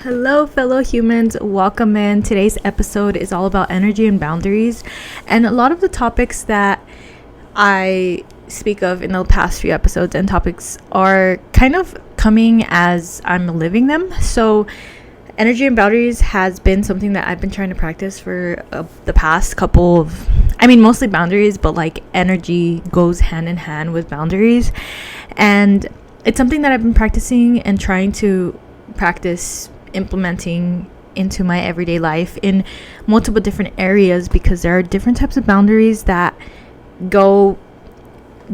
Hello, fellow humans. Welcome in. Today's episode is all about energy and boundaries. And a lot of the topics that I speak of in the past few episodes and topics are kind of coming as I'm living them. So, energy and boundaries has been something that I've been trying to practice for the past couple of, mostly boundaries, but like energy goes hand in hand with boundaries. And it's something that I've been practicing and trying to practice implementing into my everyday life in multiple different areas, because there are different types of boundaries that go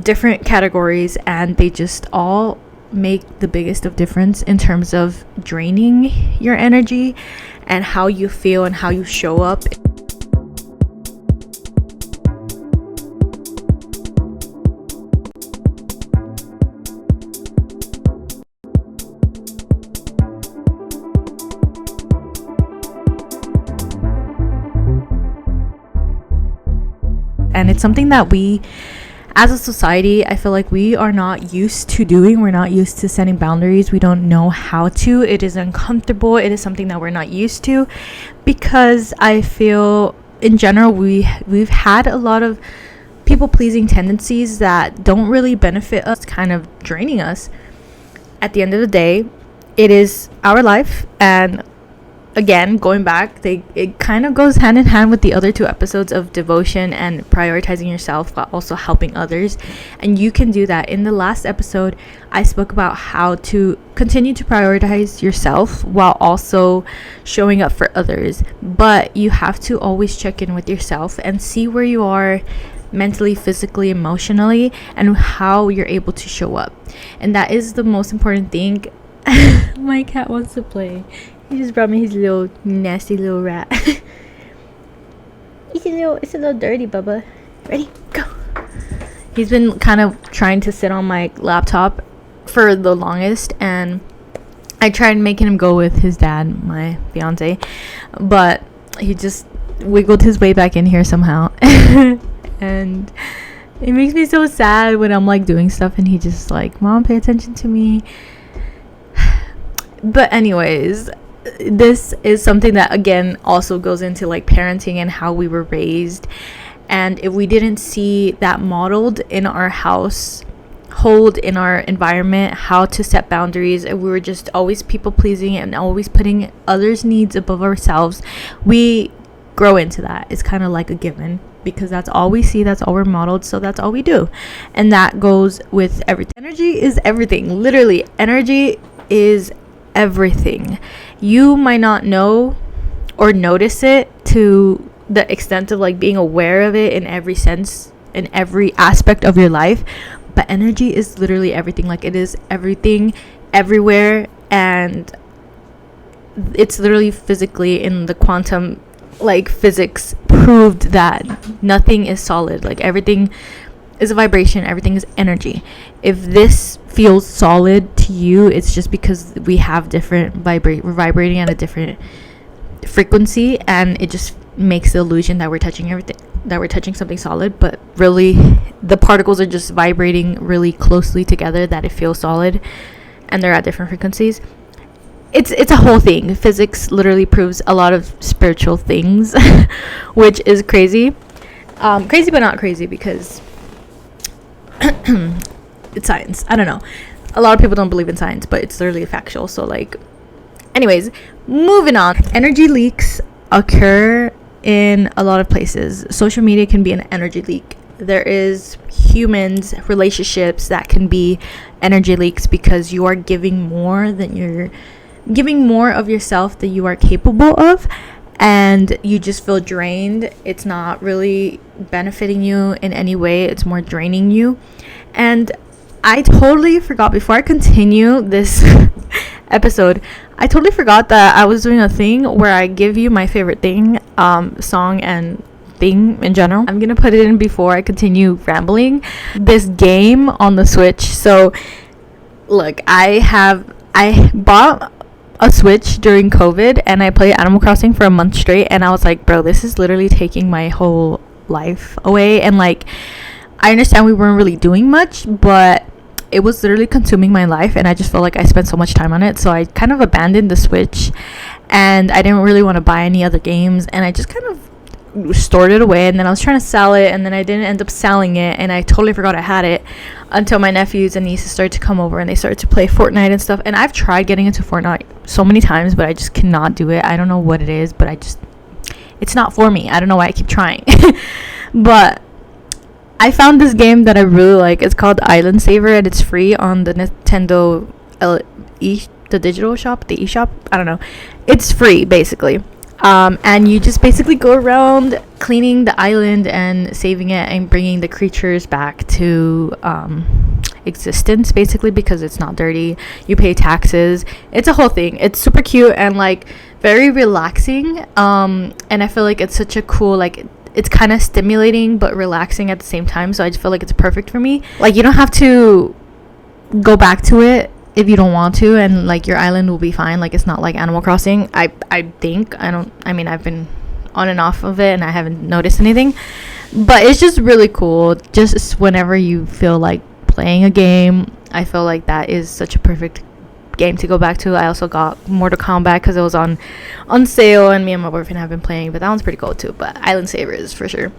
different categories, and they just all make the biggest of difference in terms of draining your energy and how you feel and how you show up. And it's something that we, as a society, I feel like we are not used to doing. We're not used to setting boundaries. We don't know how to. It is uncomfortable. It is something that we're not used to, because I feel in general we've had a lot of people-pleasing tendencies that don't really benefit us, kind of draining us. At the end of the day, it is our life, and again, going back, it kind of goes hand in hand with the other two episodes of devotion and prioritizing yourself while also helping others. And you can do that. In the last episode, I spoke about how to continue to prioritize yourself while also showing up for others. But you have to always check in with yourself and see where you are mentally, physically, emotionally, and how you're able to show up. And that is the most important thing. My cat wants to play. He just brought me his little nasty little rat. It's a little dirty, Bubba. Ready? Go. He's been kind of trying to sit on my laptop for the longest, and I tried making him go with his dad, my fiance, but he just wiggled his way back in here somehow. And it makes me so sad when I'm like doing stuff and he just like, Mom, pay attention to me. But anyways, this is something that again also goes into like parenting and how we were raised. And if we didn't see that modeled in our household, in our environment, how to set boundaries, if we were just always people pleasing and always putting others' needs above ourselves, we grow into that. It's kind of like a given, because that's all we see, that's all we're modeled, so that's all we do. And that goes with everything. Energy is everything. Literally, energy is everything. You might not know or notice it to the extent of like being aware of it in every sense, in every aspect of your life, but energy is literally everything. Like, it is everything, everywhere, and it's literally physically in the quantum, like, physics proved that nothing is solid. Like, everything is a vibration, everything is energy. If this feels solid to you, it's just because we have different we're vibrating at a different frequency, and it just makes the illusion that we're touching everything, that we're touching something solid, but really the particles are just vibrating really closely together that it feels solid, and they're at different frequencies. It's a whole thing. Physics literally proves a lot of spiritual things, which is crazy. Crazy but not crazy, because it's science. I don't know, a lot of people don't believe in science, but it's literally factual. So like, anyways, moving on. Energy leaks occur in a lot of places. Social media can be an energy leak. There is humans, relationships that can be energy leaks, because you are giving more of yourself than you are capable of, and you just feel drained. It's not really benefiting you in any way. It's more draining you. And I totally forgot, before I continue this episode, I totally forgot that I was doing a thing where I give you my favorite thing, song and thing in general. I'm gonna put it in before I continue rambling. This game on the Switch. So look, I bought a Switch during COVID, and I played Animal Crossing for a month straight, and I was like, bro, this is literally taking my whole life away. And like, I understand we weren't really doing much, but it was literally consuming my life, and I just felt like I spent so much time on it. So I kind of abandoned the Switch, and I didn't really want to buy any other games, and I just kind of stored it away. And then I was trying to sell it, and then I didn't end up selling it, and I totally forgot I had it until my nephews and nieces started to come over, and they started to play Fortnite and stuff. And I've tried getting into Fortnite so many times, but I just cannot do it. I don't know what it is, but it's not for me. I don't know why I keep trying. But I found this game that I really like. It's called Island Saver, and it's free on the Nintendo the digital shop, the eShop. I don't know. It's free, basically. And you just basically go around cleaning the island and saving it and bringing the creatures back to existence, basically, because it's not dirty. You pay taxes. It's a whole thing. It's super cute and like very relaxing. And I feel like it's such a cool, like, it's kind of stimulating but relaxing at the same time. So I just feel like it's perfect for me. Like, you don't have to go back to it if you don't want to, and like your island will be fine. Like, it's not like Animal Crossing. I think I've been on and off of it and I haven't noticed anything, but it's just really cool. Just whenever you feel like playing a game, I feel like that is such a perfect game to go back to. I also got Mortal Kombat because it was on sale, and me and my boyfriend have been playing, but that one's pretty cool too. But Island Saver is for sure.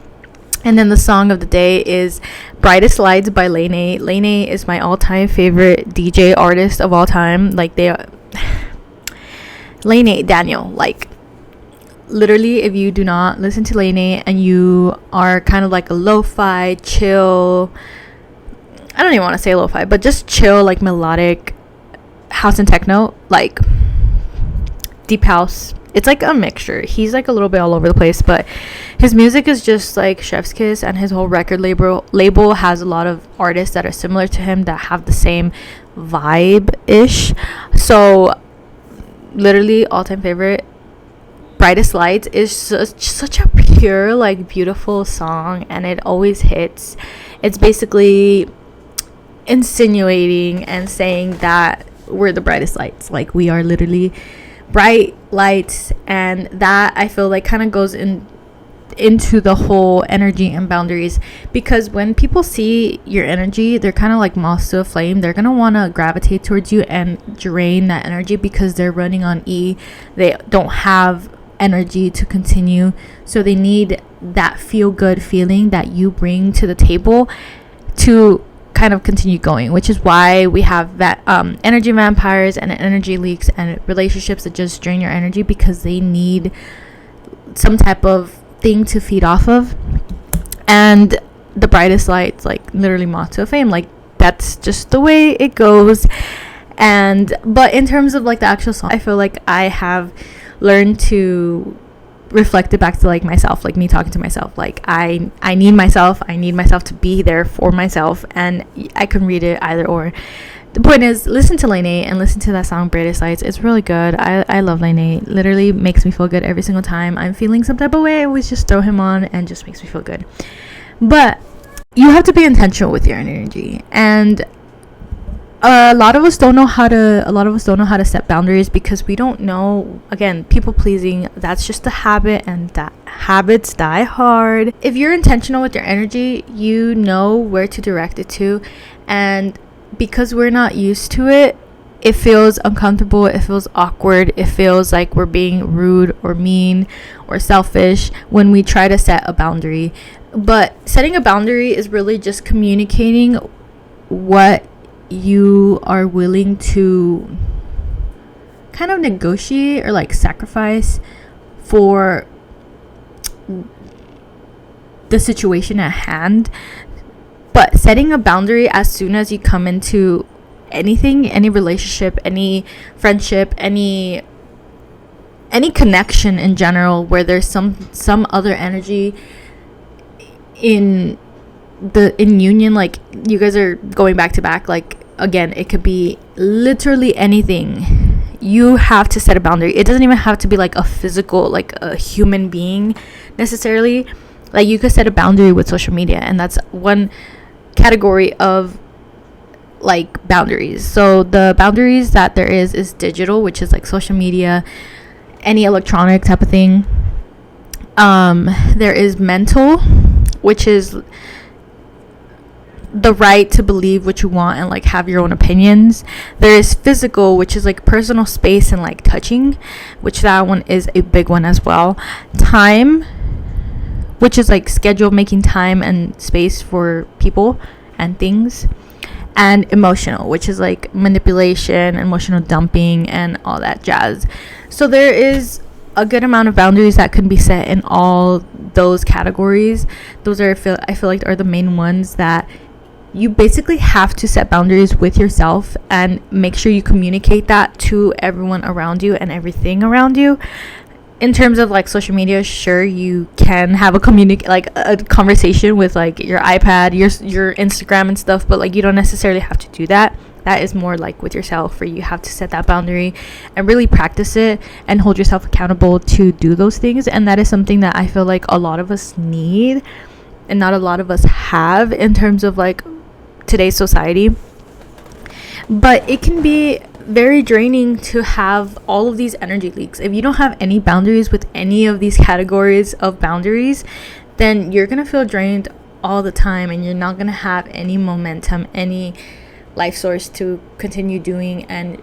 And then the song of the day is Brightest Lights by Lene. Lene is my all-time favorite DJ artist of all time. Like, Lene, Daniel, like, literally, if you do not listen to Lene and you are kind of like a lo-fi, chill, I don't even want to say lo-fi, but just chill, like melodic house and techno, like deep house. It's like a mixture. He's like a little bit all over the place, but his music is just like chef's kiss, and his whole record label has a lot of artists that are similar to him that have the same vibe-ish. So literally all-time favorite, Brightest Lights is such a pure, like, beautiful song, and it always hits. It's basically insinuating and saying that we're the brightest lights. Like, we are literally bright lights, and that I feel like kind of goes into the whole energy and boundaries, because when people see your energy, they're kind of like moths to a flame. They're gonna want to gravitate towards you and drain that energy because they're running on E. They don't have energy to continue, so they need that feel good feeling that you bring to the table to kind of continue going, which is why we have that energy vampires and energy leaks and relationships that just drain your energy, because they need some type of thing to feed off of. And the brightest lights, like, literally moth to a flame, like, that's just the way it goes. But in terms of like the actual song, I feel like I have learned to reflect it back to like myself, like me talking to myself. Like, I need myself to be there for myself, and I can read it either or. The point is, listen to Lene and listen to that song Brightest Lights. It's really good. I love Lene. Literally makes me feel good every single time I'm feeling some type of way. I always just throw him on and just makes me feel good. But you have to be intentional with your energy, and a lot of us don't know how to set boundaries, because we don't know. Again, people pleasing, that's just a habit, and that habits die hard. If you're intentional with your energy, you know where to direct it to, and because we're not used to it, it feels uncomfortable, it feels awkward, it feels like we're being rude or mean or selfish when we try to set a boundary. But setting a boundary is really just communicating what you are willing to kind of negotiate or like sacrifice for the situation at hand. But setting a boundary as soon as you come into anything, any relationship, any friendship, any connection in general, where there's some other energy in union, like you guys are going back to back, like, again, it could be literally anything. You have to set a boundary. It doesn't even have to be like a physical, like a human being necessarily. Like, you could set a boundary with social media, and that's one category of like boundaries. So the boundaries that there is digital, which is like social media, any electronic type of thing. There is mental, which is the right to believe what you want and like have your own opinions. There is physical, which is like personal space and like touching, which that one is a big one as well. Time, which is like schedule, making time and space for people and things. And emotional, which is like manipulation, emotional dumping, and all that jazz. So there is a good amount of boundaries that can be set in all those categories. Those are, I feel like, are the main ones that you basically have to set boundaries with yourself and make sure you communicate that to everyone around you and everything around you. In terms of like social media, sure, you can have a conversation with like your iPad, your Instagram and stuff, but like you don't necessarily have to do that. That is more like with yourself, where you have to set that boundary and really practice it and hold yourself accountable to do those things. And that is something that I feel like a lot of us need and not a lot of us have in terms of like today's society. But it can be very draining to have all of these energy leaks. If you don't have any boundaries with any of these categories of boundaries, then you're gonna feel drained all the time, and you're not gonna have any momentum, any life source to continue doing and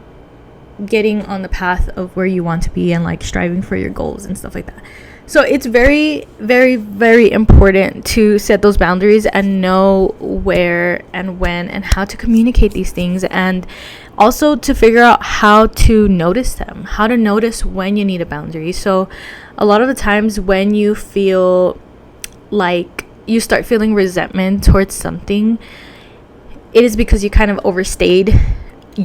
getting on the path of where you want to be and like striving for your goals and stuff like that. So it's very, very, very important to set those boundaries and know where and when and how to communicate these things, and also to figure out how to notice them, how to notice when you need a boundary. So a lot of the times when you feel like you start feeling resentment towards something, it is because you kind of overstayed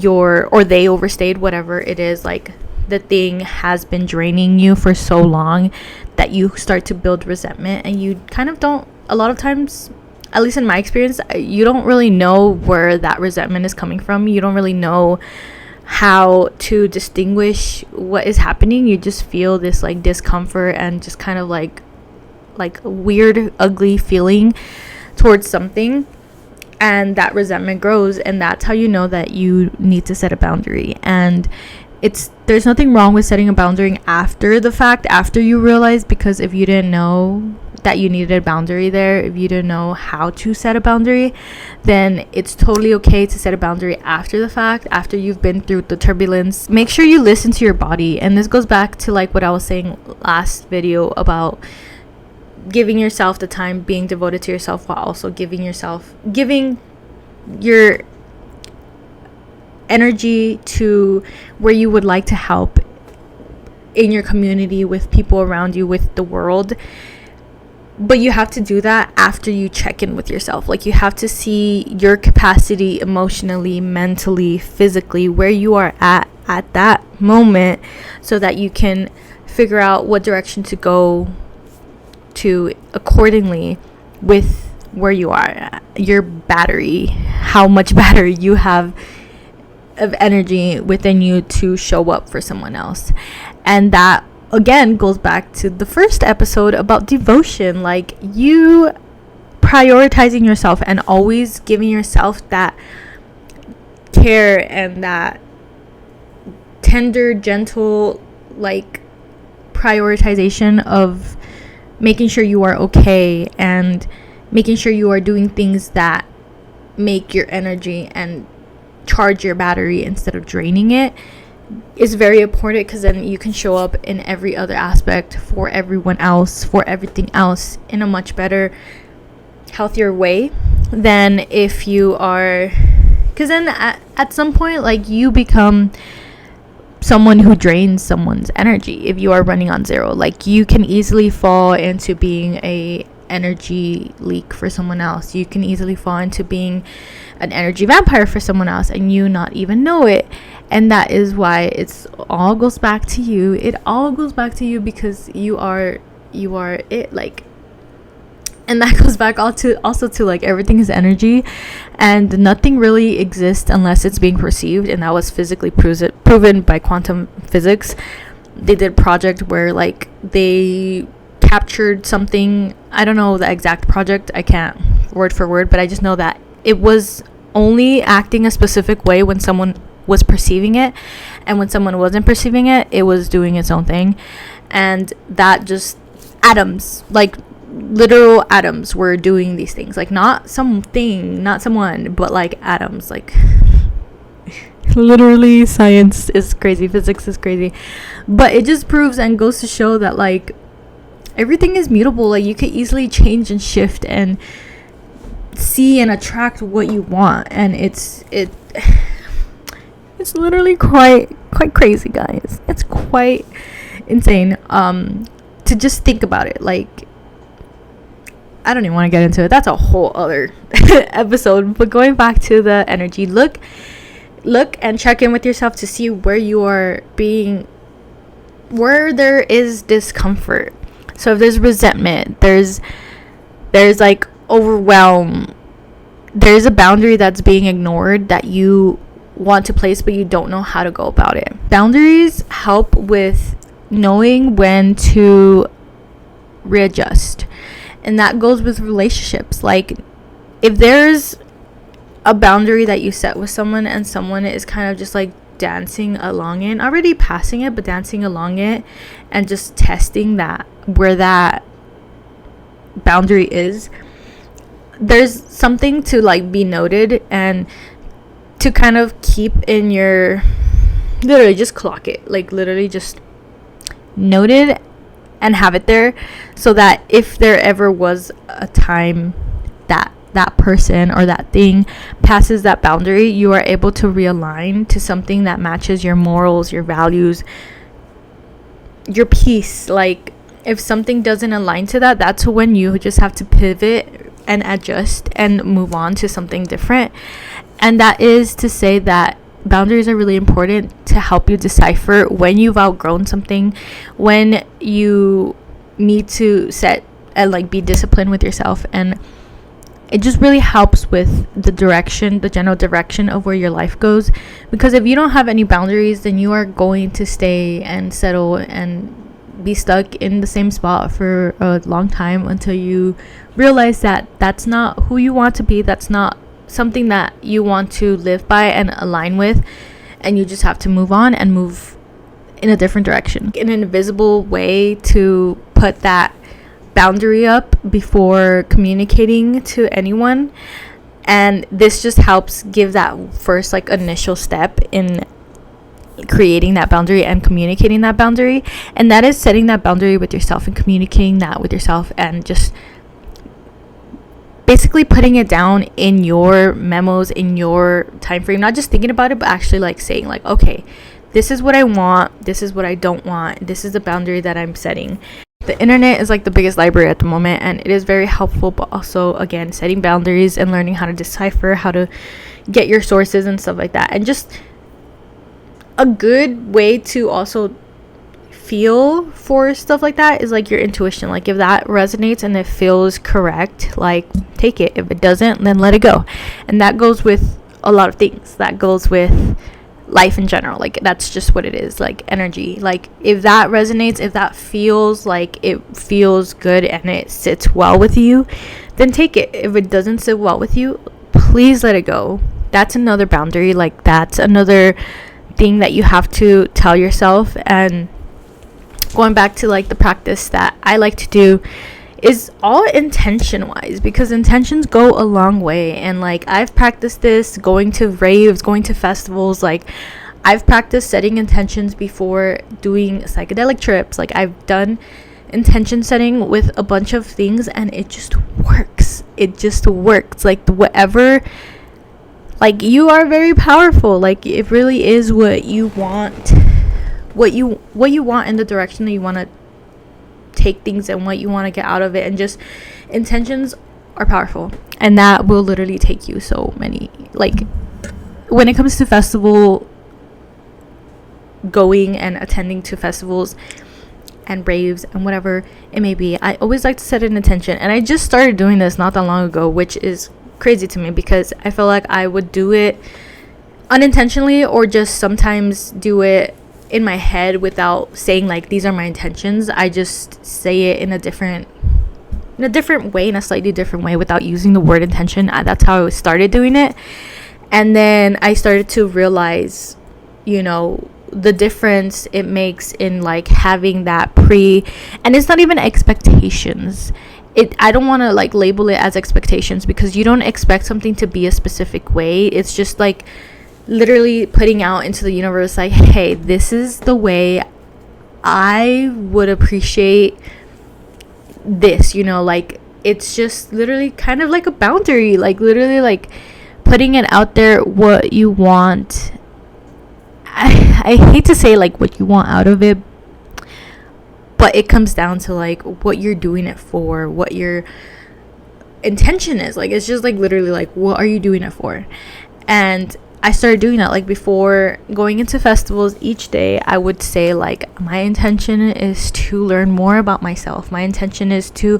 or they overstayed whatever it is, like the thing has been draining you for so long that you start to build resentment, and you kind of don't, a lot of times, at least in my experience, you don't really know where that resentment is coming from. You don't really know how to distinguish what is happening. You just feel this like discomfort and just kind of like weird, ugly feeling towards something, and that resentment grows, and that's how you know that you need to set a boundary. And there's nothing wrong with setting a boundary after the fact, after you realize, because if you didn't know that you needed a boundary there, if you didn't know how to set a boundary, then it's totally okay to set a boundary after the fact, after you've been through the turbulence. Make sure you listen to your body, and this goes back to like what I was saying last video about giving yourself the time, being devoted to yourself, while also giving your energy to where you would like to help in your community, with people around you, with the world. But you have to do that after you check in with yourself. Like, you have to see your capacity emotionally, mentally, physically, where you are at that moment, so that you can figure out what direction to go to accordingly with where you are, your battery, how much battery you have of energy within you to show up for someone else. And that again goes back to the first episode about devotion, like you prioritizing yourself and always giving yourself that care and that tender, gentle, like prioritization of making sure you are okay and making sure you are doing things that make your energy and charge your battery instead of draining it is very important, because then you can show up in every other aspect for everyone else, for everything else, in a much better, healthier way than if you are, because then at some point, like, you become someone who drains someone's energy if you are running on zero. Like, you can easily fall into being a energy leak for someone else. You can easily fall into being an energy vampire for someone else and you not even know it. And that is why it's all goes back to you. It all goes back to you, because you are it. Like, and that goes back also to like, everything is energy, and nothing really exists unless it's being perceived. And that was physically proven by quantum physics. They did a project where like they captured something. I don't know the exact project, I can't word for word, but I just know that it was only acting a specific way when someone was perceiving it, and when someone wasn't perceiving it, it was doing its own thing. And that just atoms, like literal atoms were doing these things, like not something, not someone, but like atoms. Like literally, science is crazy, physics is crazy, but it just proves and goes to show that like everything is mutable. Like you could easily change and shift and see and attract what you want, and it's literally quite crazy, guys. It's quite insane to just think about it. Like, I don't even want to get into it. That's a whole other episode. But going back to the energy, look and check in with yourself to see where you are being, where there is discomfort. So if there's resentment, there's like overwhelm, there's a boundary that's being ignored that you want to place but you don't know how to go about it. Boundaries help with knowing when to readjust, and that goes with relationships. Like if there's a boundary that you set with someone and someone is kind of just like dancing along it, already passing it but dancing along it, and just testing that where that boundary is, there's something to like be noted and to kind of keep in your, literally just clock it, like literally just note it and have it there, so that if there ever was a time that that person or that thing passes that boundary, you are able to realign to something that matches your morals, your values, your peace. Like if something doesn't align to that, that's when you just have to pivot and adjust and move on to something different. And that is to say that boundaries are really important to help you decipher when you've outgrown something, when you need to set and like be disciplined with yourself. And it just really helps with the direction, the general direction of where your life goes. Because if you don't have any boundaries, then you are going to stay and settle and be stuck in the same spot for a long time until you realize that that's not who you want to be, that's not something that you want to live by and align with, and you just have to move on and move in a different direction, in an invisible way, to put that boundary up before communicating to anyone. And this just helps give that first like initial step in creating that boundary and communicating that boundary, and that is setting that boundary with yourself and communicating that with yourself, and just basically putting it down in your memos, in your time frame, not just thinking about it, but actually like saying like, okay, this is what I want, this is what I don't want, this is the boundary that I'm setting. The internet is like the biggest library at the moment, and it is very helpful, but also again setting boundaries and learning how to decipher, how to get your sources and stuff like that. And just a good way to also feel for stuff like that is like your intuition. Like if that resonates and it feels correct, like take it. If it doesn't, then let it go. And that goes with a lot of things. That goes with life in general. Like that's just what it is, like energy. Like if that resonates, if that feels like it feels good and it sits well with you, then take it. If it doesn't sit well with you, please let it go. That's another boundary. Like that's another thing that you have to tell yourself. And going back to like the practice that I like to do is all intention wise, because intentions go a long way. And like I've practiced this going to raves, going to festivals. Like I've practiced setting intentions before doing psychedelic trips. Like I've done intention setting with a bunch of things, and it just works. It just works. Like whatever, like you are very powerful. Like it really is what you want, what you want in the direction that you want to take things and what you want to get out of it. And just intentions are powerful, and that will literally take you so many, like when it comes to festival going and attending to festivals and raves and whatever it may be, I always like to set an intention. And I just started doing this not that long ago, which is crazy to me, because I feel like I would do it unintentionally or just sometimes do it in my head without saying like these are my intentions. I just say it in a different way, in a slightly different way, without using the word intention. That's how I started doing it. And then I started to realize, you know, the difference it makes in like having that and it's not even expectations, I don't want to like label it as expectations, because you don't expect something to be a specific way. It's just like literally putting out into the universe like, hey, this is the way I would appreciate this, you know, like it's just literally kind of like a boundary, like literally like putting it out there what you want. I hate to say like what you want out of it, but it comes down to like what you're doing it for, what your intention is. Like it's just like literally like what are you doing it for? And I started doing that like before going into festivals. Each day I would say like my intention is to learn more about myself, my intention is to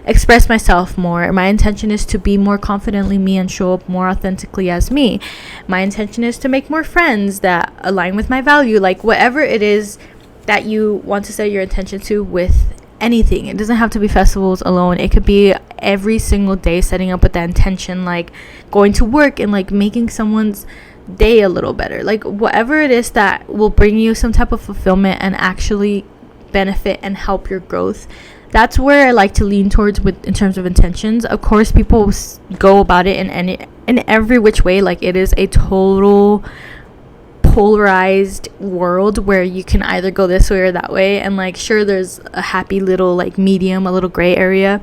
express myself more, my intention is to be more confidently me and show up more authentically as me, my intention is to make more friends that align with my value. Like whatever it is that you want to set your intention to with anything. It doesn't have to be festivals alone. It could be every single day setting up with that intention, like going to work and like making someone's day a little better. Like whatever it is that will bring you some type of fulfillment and actually benefit and help your growth. That's where I like to lean towards with in terms of intentions. Of course, people go about it in every which way. Like it is a total polarized world where you can either go this way or that way, and like sure there's a happy little like medium, a little gray area,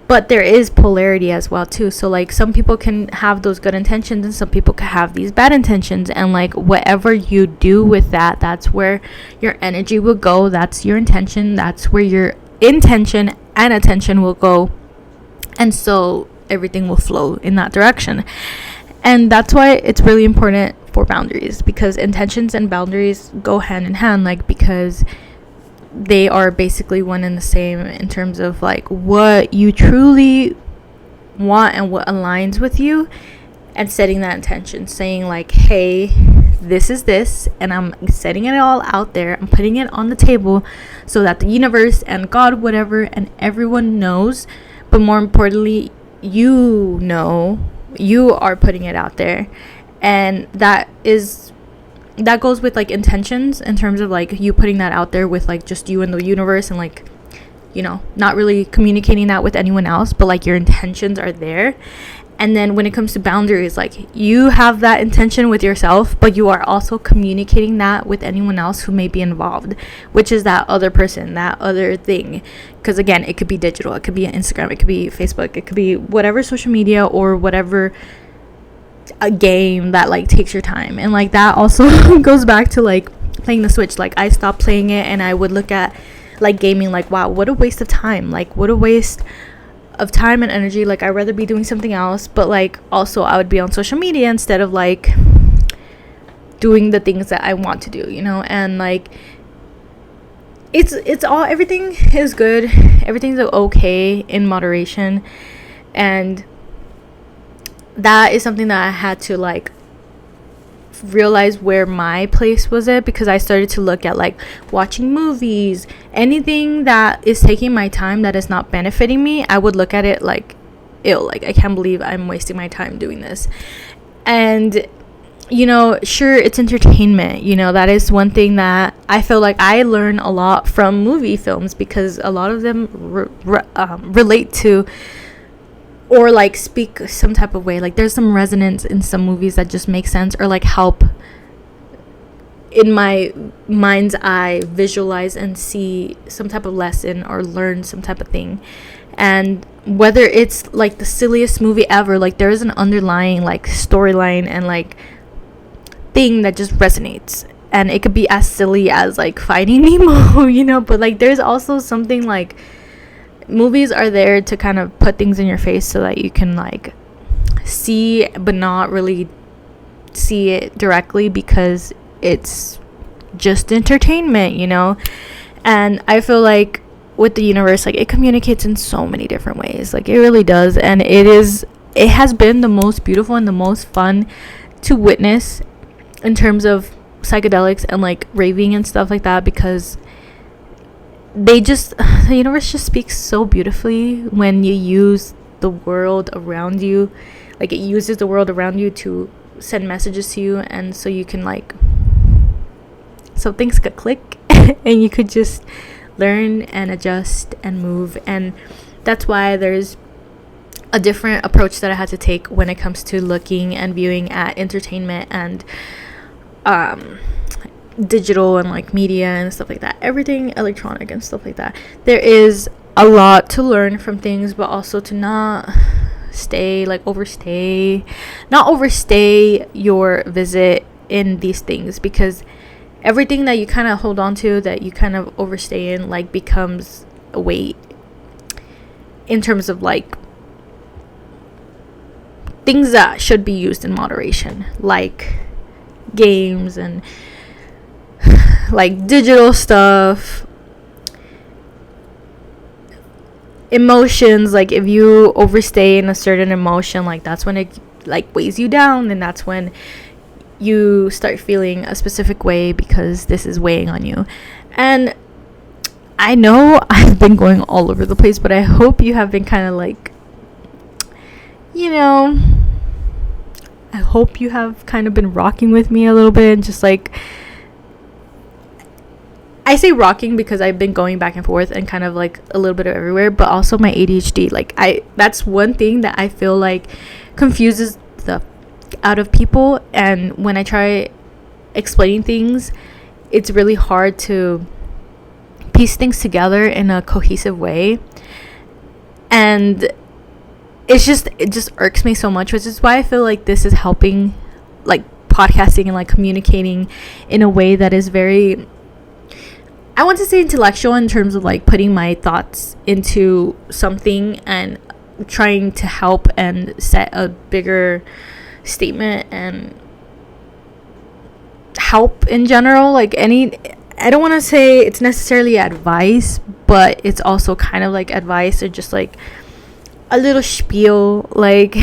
but there is polarity as well too. So like some people can have those good intentions and some people can have these bad intentions, and like whatever you do with that, that's where your energy will go. That's your intention, that's where your intention and attention will go, and so everything will flow in that direction. And that's why it's really important for boundaries, because intentions and boundaries go hand in hand, like because they are basically one and the same in terms of like what you truly want and what aligns with you, and setting that intention, saying like, hey, this is this, and I'm setting it all out there, I'm putting it on the table so that the universe and God, whatever, and everyone knows, but more importantly, you know, you are putting it out there. And that goes with like intentions in terms of like you putting that out there with like just you and the universe, and like, you know, not really communicating that with anyone else, but like your intentions are there. And then when it comes to boundaries, like you have that intention with yourself, but you are also communicating that with anyone else who may be involved, which is that other person, that other thing. Because again, it could be digital, it could be Instagram, it could be Facebook, it could be whatever social media or whatever a game that like takes your time. And like that also goes back to like playing the Switch. Like I stopped playing it and I would look at like gaming like, wow, what a waste of time, like what a waste of time and energy. Like I'd rather be doing something else. But like also I would be on social media instead of like doing the things that I want to do, you know. And like it's all, everything is good, everything's okay in moderation. And that is something that I had to like realize where my place was at, because I started to look at like watching movies, anything that is taking my time that is not benefiting me. I would look at it like, ew, like I can't believe I'm wasting my time doing this. And you know, sure, it's entertainment, you know, that is one thing that I feel like I learn a lot from movie films, because a lot of them relate to or like speak some type of way. Like there's some resonance in some movies that just make sense, or like help in my mind's eye visualize and see some type of lesson or learn some type of thing. And whether it's like the silliest movie ever, like there is an underlying like storyline and like thing that just resonates. And it could be as silly as like Finding Nemo, you know, but like there's also something like, movies are there to kind of put things in your face so that you can like see but not really see it directly, because it's just entertainment, you know. And I feel like with the universe, like it communicates in so many different ways, like it really does. And it has been the most beautiful and the most fun to witness in terms of psychedelics and like raving and stuff like that, because the universe just speaks so beautifully when you use the world around you. Like it uses the world around you to send messages to you, and so you can like, so things could click and you could just learn and adjust and move. And That's why there's a different approach that I had to take when it comes to looking and viewing at entertainment and digital and like media and stuff like that, everything electronic and stuff like that. There is a lot to learn from things, but also to not overstay your visit in these things, because everything that you kind of hold on to, that you kind of overstay in, like becomes a weight in terms of like things that should be used in moderation, like games and like digital stuff, emotions. Like if you overstay in a certain emotion, like that's when it like weighs you down, and that's when you start feeling a specific way because this is weighing on you. And I know I've been going all over the place, but I hope you have been kind of like, I hope you have kind of been rocking with me a little bit, and just like, I say rocking because I've been going back and forth and kind of like a little bit of everywhere, but also my ADHD. Like that's one thing that I feel like confuses the out of people. And when I try explaining things, it's really hard to piece things together in a cohesive way. And it just irks me so much, which is why I feel like this is helping, like podcasting and like communicating in a way that is very, I want to say intellectual, in terms of like putting my thoughts into something and trying to help and set a bigger statement and help in general. Like I don't want to say it's necessarily advice, but it's also kind of like advice, or just like a little spiel, like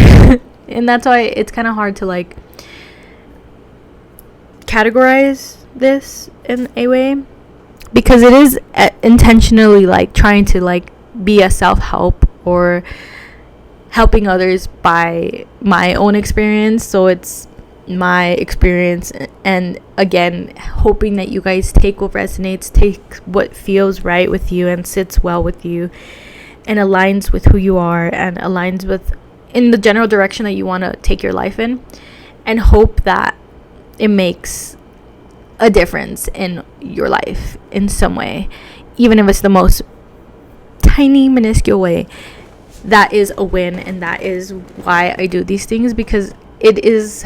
and that's why it's kind of hard to like categorize this in a way, because it is intentionally like trying to like be a self-help or helping others by my own experience. So it's my experience, and again, hoping that you guys take what resonates, take what feels right with you and sits well with you and aligns with who you are and aligns with in the general direction that you want to take your life in, and hope that it makes a difference in your life in some way, even if it's the most tiny minuscule way. That is a win, and that is why I do these things, because it is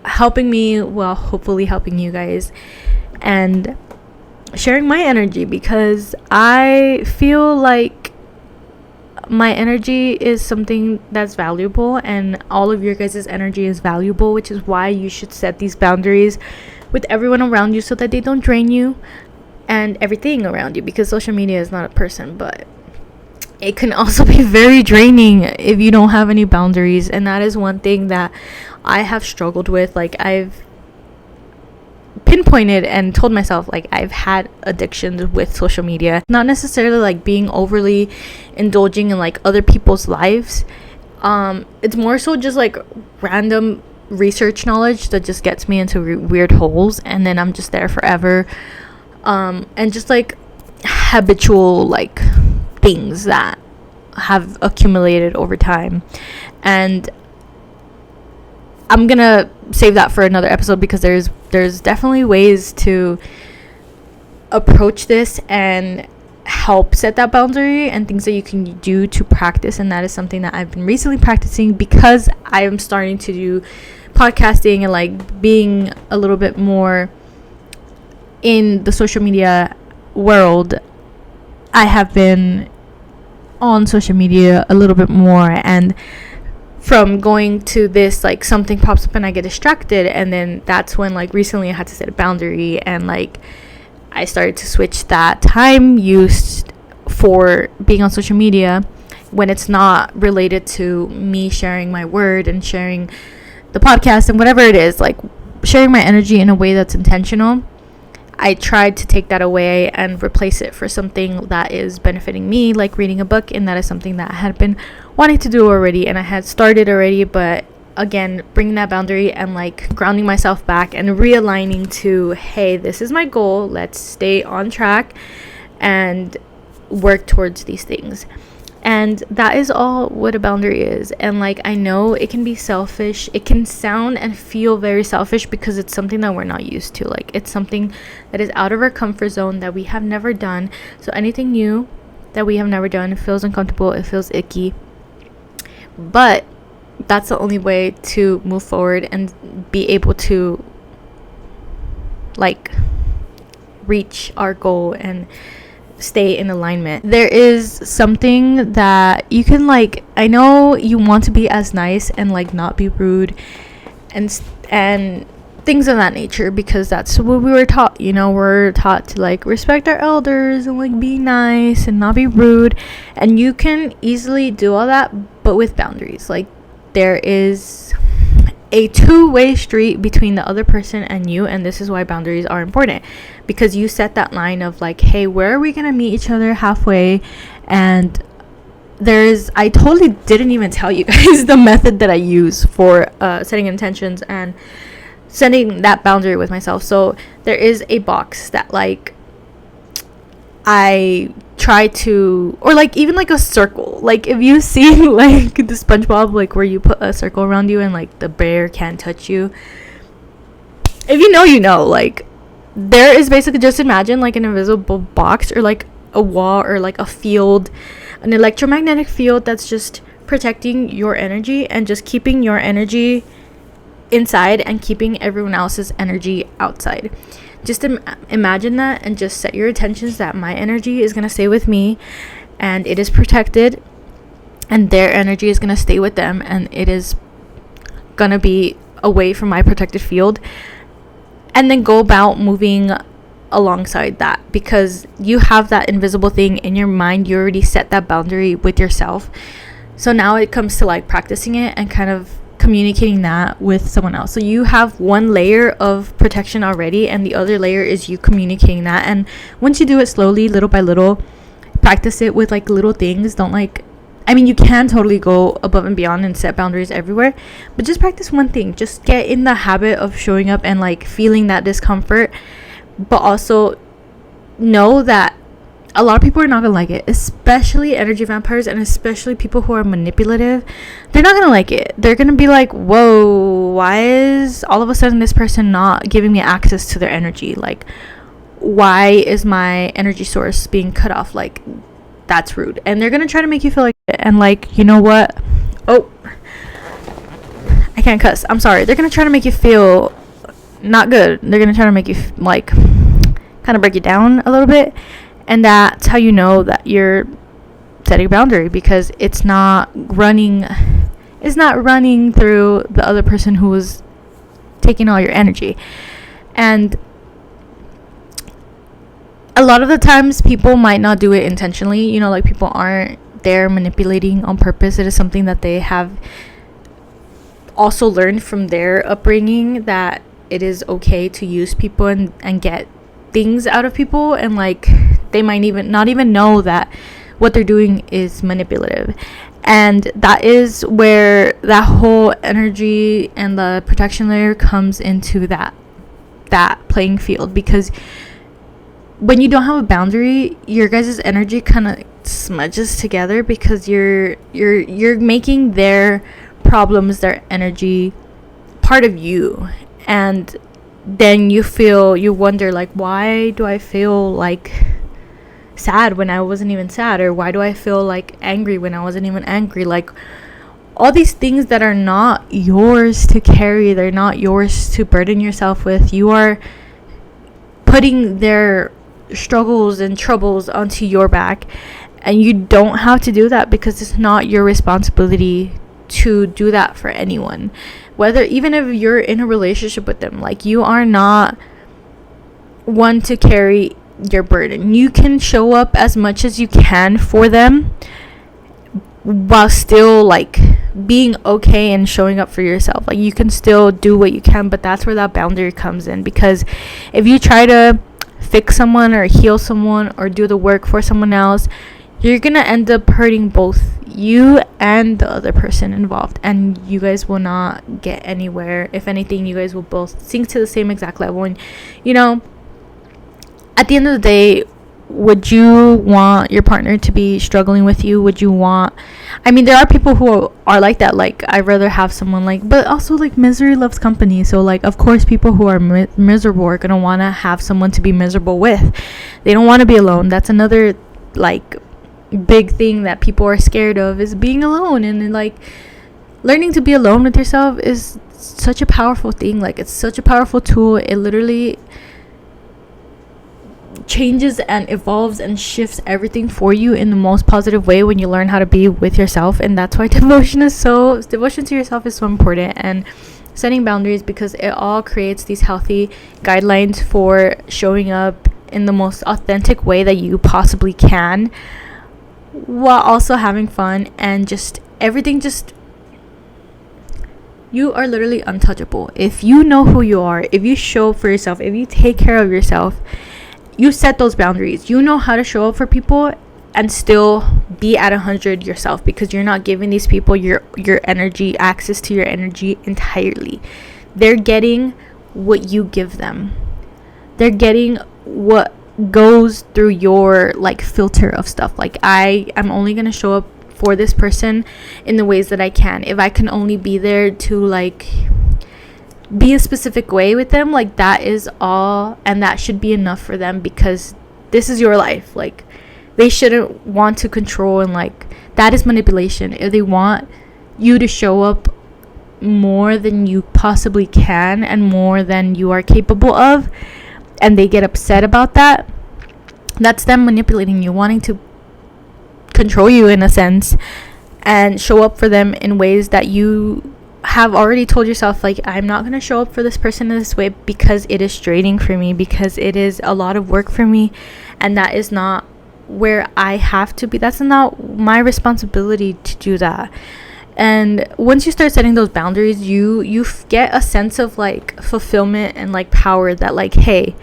helping me, well, hopefully helping you guys, and sharing my energy, because I feel like my energy is something that's valuable, and all of your guys' energy is valuable, which is why you should set these boundaries with everyone around you so that they don't drain you and everything around you, because social media is not a person, but it can also be very draining if you don't have any boundaries. And that is one thing that I have struggled with. Like I've pinpointed and told myself, like I've had addictions with social media, not necessarily like being overly indulging in like other people's lives. It's more so just like random research knowledge that just gets me into weird holes, and then I'm just there forever. And just like habitual like things that have accumulated over time. And I'm gonna save that for another episode, because there's definitely ways to approach this and help set that boundary, and things that you can do to practice. And that is something that I've been recently practicing, because I'm starting to do podcasting and like being a little bit more in the social media world. I have been on social media a little bit more, and from going to this, like something pops up and I get distracted, and then that's when like recently I had to set a boundary, and like I started to switch that time used for being on social media when it's not related to me sharing my word and sharing the podcast and whatever it is, like sharing my energy in a way that's intentional. I tried to take that away and replace it for something that is benefiting me, like reading a book, and that is something that I had been wanting to do already, and I had started already. But again, bringing that boundary and like grounding myself back and realigning to, hey, this is my goal, let's stay on track and work towards these things. And that is all what a boundary is. And like, I know it can be selfish, it can sound and feel very selfish because it's something that we're not used to. Like, it's something that is out of our comfort zone, that we have never done. So anything new that we have never done, it feels uncomfortable, it feels icky. But that's the only way to move forward and be able to like reach our goal and stay in alignment. There is something that you can, like, I know you want to be as nice and like not be rude and things of that nature, because that's what we were taught. You know, we're taught to like respect our elders and like be nice and not be rude, and you can easily do all that, but with boundaries. Like, there is a two-way street between the other person and you, and this is why boundaries are important, because you set that line of like, hey, where are we gonna meet each other halfway? And I totally didn't even tell you guys the method that I use for setting intentions and setting that boundary with myself. So there is a box that like I try to, or like even like a circle, like if you see like the SpongeBob, like where you put a circle around you and like the bear can't touch you, if you know, like there is basically, just imagine like an invisible box or like a wall or like a field, an electromagnetic field that's just protecting your energy and just keeping your energy inside and keeping everyone else's energy outside. Just imagine that, and just set your intentions that my energy is going to stay with me and it is protected, and their energy is going to stay with them and it is going to be away from my protected field. And then go about moving alongside that, because you have that invisible thing in your mind. You already set that boundary with yourself. So now it comes to like practicing it and kind of communicating that with someone else. So you have one layer of protection already, and the other layer is you communicating that. And once you do it slowly, little by little, practice it with like little things. Don't like, I mean, you can totally go above and beyond and set boundaries everywhere, but just practice one thing. Just get in the habit of showing up and like feeling that discomfort, but also know that a lot of people are not gonna like it, especially energy vampires, and especially people who are manipulative. They're not gonna like it. They're gonna be like, whoa, why is all of a sudden this person not giving me access to their energy? Like, why is my energy source being cut off? Like, that's rude. And they're gonna try to make you feel like it. And like, you know what, oh, I can't cuss, I'm sorry. They're gonna try to make you feel not good. They're gonna try to make you like kind of break you down a little bit. And that's how you know that you're setting a boundary, because it's not running through the other person who was taking all your energy. And a lot of the times people might not do it intentionally, you know, like people aren't there manipulating on purpose. It is something that they have also learned from their upbringing, that it is okay to use people and get things out of people, and like they might even not even know that what they're doing is manipulative. And that is where that whole energy and the protection layer comes into that playing field, because when you don't have a boundary, your guys' energy kind of smudges together, because you're making their problems, their energy, part of you. And then you wonder like, why do I feel like sad when I wasn't even sad? Or why do I feel like angry when I wasn't even angry? Like, all these things that are not yours to carry, they're not yours to burden yourself with. You are putting their struggles and troubles onto your back, and you don't have to do that, because it's not your responsibility to do that for anyone. Whether, even if you're in a relationship with them, like, you are not one to carry your burden. You can show up as much as you can for them while still like being okay and showing up for yourself. Like, you can still do what you can, but that's where that boundary comes in. Because if you try to fix someone or heal someone or do the work for someone else, you're gonna end up hurting both you and the other person involved, and you guys will not get anywhere. If anything, you guys will both sink to the same exact level. And you know, at the end of the day, would you want your partner to be struggling with you? Would you want, I mean, there are people who are like that, like I'd rather have someone like, but also like misery loves company. So like, of course, people who are miserable are gonna want to have someone to be miserable with. They don't want to be alone. That's another like big thing that people are scared of, is being alone. And like, learning to be alone with yourself is such a powerful thing. Like, it's such a powerful tool. It literally changes and evolves and shifts everything for you in the most positive way when you learn how to be with yourself. And that's why devotion to yourself is so important, and setting boundaries, because it all creates these healthy guidelines for showing up in the most authentic way that you possibly can, while also having fun and just everything. Just, you are literally untouchable if you know who you are, if you show up for yourself, if you take care of yourself. You set those boundaries. You know how to show up for people and still be at 100 yourself, because you're not giving these people your energy, access to your energy entirely. They're getting what you give them. They're getting what goes through your like filter of stuff. Like, I'm only gonna show up for this person in the ways that I can. If I can only be there to like be a specific way with them, like that is all, and that should be enough for them, because this is your life. Like, they shouldn't want to control, and like that is manipulation. If they want you to show up more than you possibly can and more than you are capable of, and they get upset about that, that's them manipulating you, wanting to control you in a sense, and show up for them in ways that you have already told yourself, like, I'm not going to show up for this person in this way because it is draining for me, because it is a lot of work for me, and that is not where I have to be. That's not my responsibility to do that. And once you start setting those boundaries, you get a sense of like fulfillment and like power, that like, hey,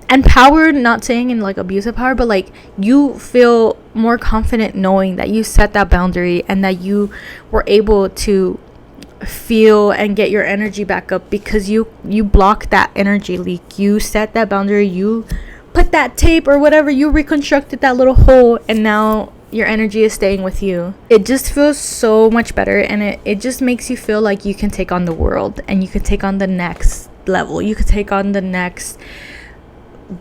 and power, not saying in like abusive power, but like you feel more confident knowing that you set that boundary and that you were able to feel and get your energy back up, because you block that energy leak. You set that boundary, you put that tape or whatever, you reconstructed that little hole, and now your energy is staying with you. It just feels so much better, and it just makes you feel like you can take on the world, and you can take on the next level. You could take on the next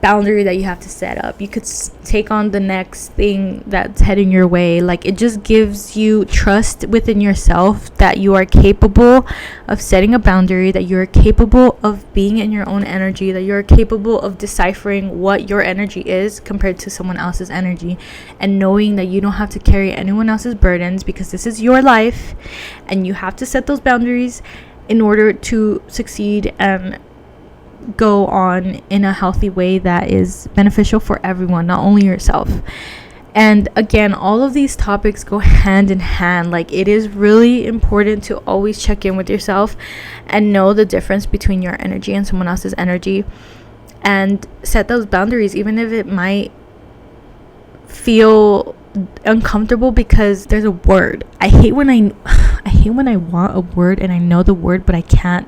boundary that you have to set up. You could take on the next thing that's heading your way. Like, it just gives you trust within yourself that you are capable of setting a boundary, that you're capable of being in your own energy, that you're capable of deciphering what your energy is compared to someone else's energy, and knowing that you don't have to carry anyone else's burdens, because this is your life and you have to set those boundaries in order to succeed and go on in a healthy way that is beneficial for everyone, not only yourself. And again, all of these topics go hand in hand. Like, it is really important to always check in with yourself and know the difference between your energy and someone else's energy, and set those boundaries, even if it might feel uncomfortable, because there's a word. I hate when I want a word and I know the word, but I can't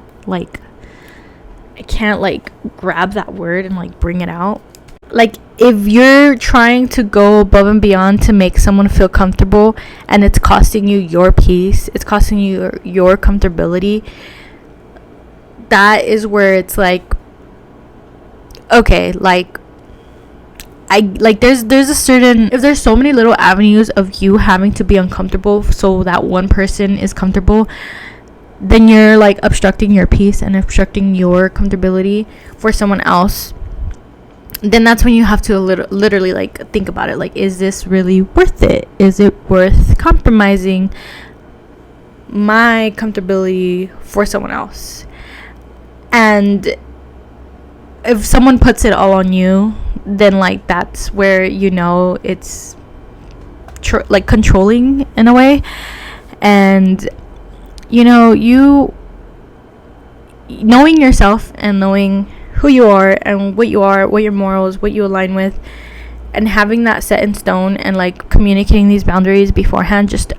grab that word and like bring it out. Like, if you're trying to go above and beyond to make someone feel comfortable, and it's costing you your peace, it's costing you your comfortability, that is where it's like, okay, like, there's a certain, if there's so many little avenues of you having to be uncomfortable so that one person is comfortable, then you're like obstructing your peace and obstructing your comfortability for someone else. Then that's when you have to literally like think about it. Like, is this really worth it? Is it worth compromising my comfortability for someone else? And if someone puts it all on you, then like that's where you know it's like controlling in a way. And you know, you knowing yourself and knowing who you are and what your morals, what you align with, and having that set in stone, and like communicating these boundaries beforehand, just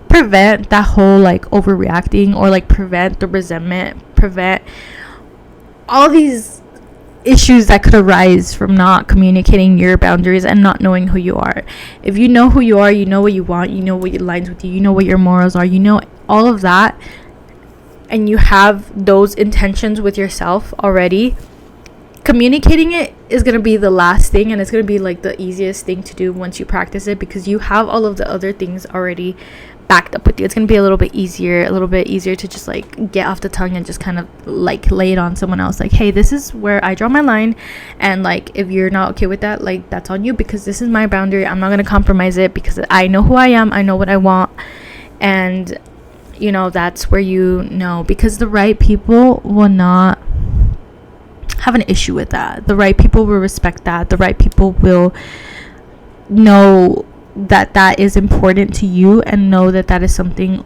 prevent that whole like overreacting, or like prevent the resentment, prevent all these issues that could arise from not communicating your boundaries and not knowing who you are. If you know who you are, you know what you want, you know what aligns with you, you know what your morals are, you know all of that, and you have those intentions with yourself already, communicating it is going to be the last thing, and it's going to be like the easiest thing to do once you practice it, because you have all of the other things already backed up with you. It's going to be a little bit easier to just like get off the tongue and just kind of like lay it on someone else, like, hey, this is where I draw my line, and like if you're not okay with that, like that's on you, because this is my boundary. I'm not going to compromise it, because I know who I am, I know what I want. And you know, that's where you know, because the right people will not have an issue with that. The right people will respect that. The right people will know that that is important to you, and know that that is something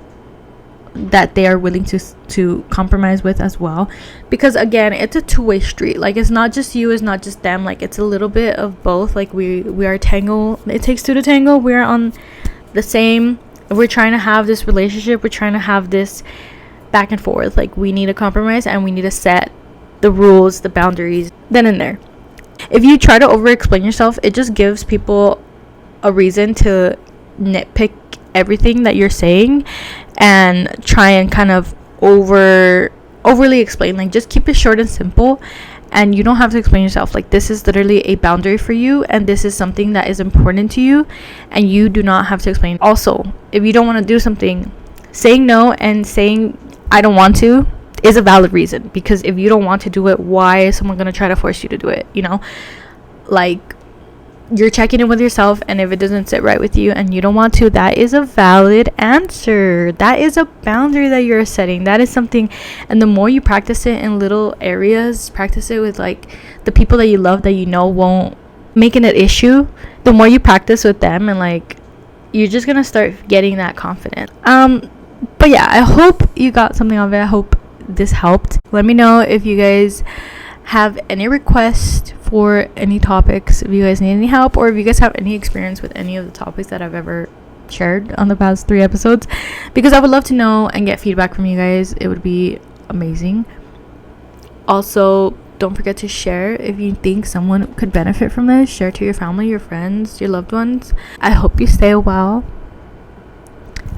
that they are willing to compromise with as well. Because again, it's a two-way street. Like, it's not just you, it's not just them. Like, it's a little bit of both. Like, we are tango. It takes two to tango. We're on the same. We're trying to have this relationship. We're trying to have this back and forth. Like, we need a compromise, and we need to set the rules, the boundaries, then and there. If you try to over explain yourself, it just gives people a reason to nitpick everything that you're saying and try and kind of overly explain. Like, just keep it short and simple, and you don't have to explain yourself. Like, this is literally a boundary for you, and this is something that is important to you, and you do not have to explain. Also, if you don't want to do something, saying no and saying I don't want to is a valid reason, because if you don't want to do it, why is someone going to try to force you to do it? You know, like, you're checking in with yourself, and if it doesn't sit right with you and you don't want to, that is a valid answer. That is a boundary that you're setting. That is something. And the more you practice it in little areas, practice it with like the people that you love, that you know won't make it an issue, the more you practice with them, and like, you're just gonna start getting that confidence. But yeah, I hope you got something out of it. I hope this helped. Let me know if you guys have any requests for any topics, if you guys need any help, or if you guys have any experience with any of the topics that I've ever shared on the past 3 episodes, because I would love to know and get feedback from you guys. It would be amazing. Also, don't forget to share if you think someone could benefit from this. Share to your family, your friends, your loved ones. I hope you stay well.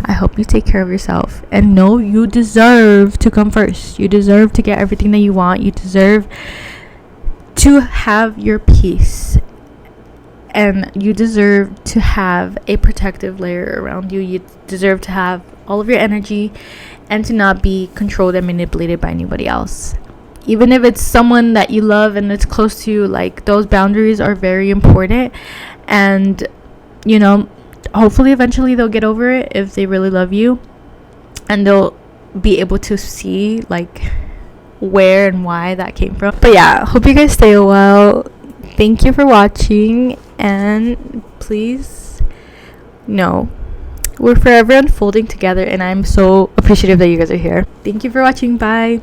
I hope you take care of yourself, and know you deserve to come first. You deserve to get everything that you want. You deserve to have your peace, and you deserve to have a protective layer around you. You deserve to have all of your energy and to not be controlled and manipulated by anybody else. Even if it's someone that you love and it's close to you, like, those boundaries are very important. And you know, hopefully eventually they'll get over it if they really love you, and they'll be able to see like where and why that came from. But yeah, hope you guys stay well. Thank you for watching, and please know we're forever unfolding together, and I'm so appreciative that you guys are here. Thank you for watching. Bye.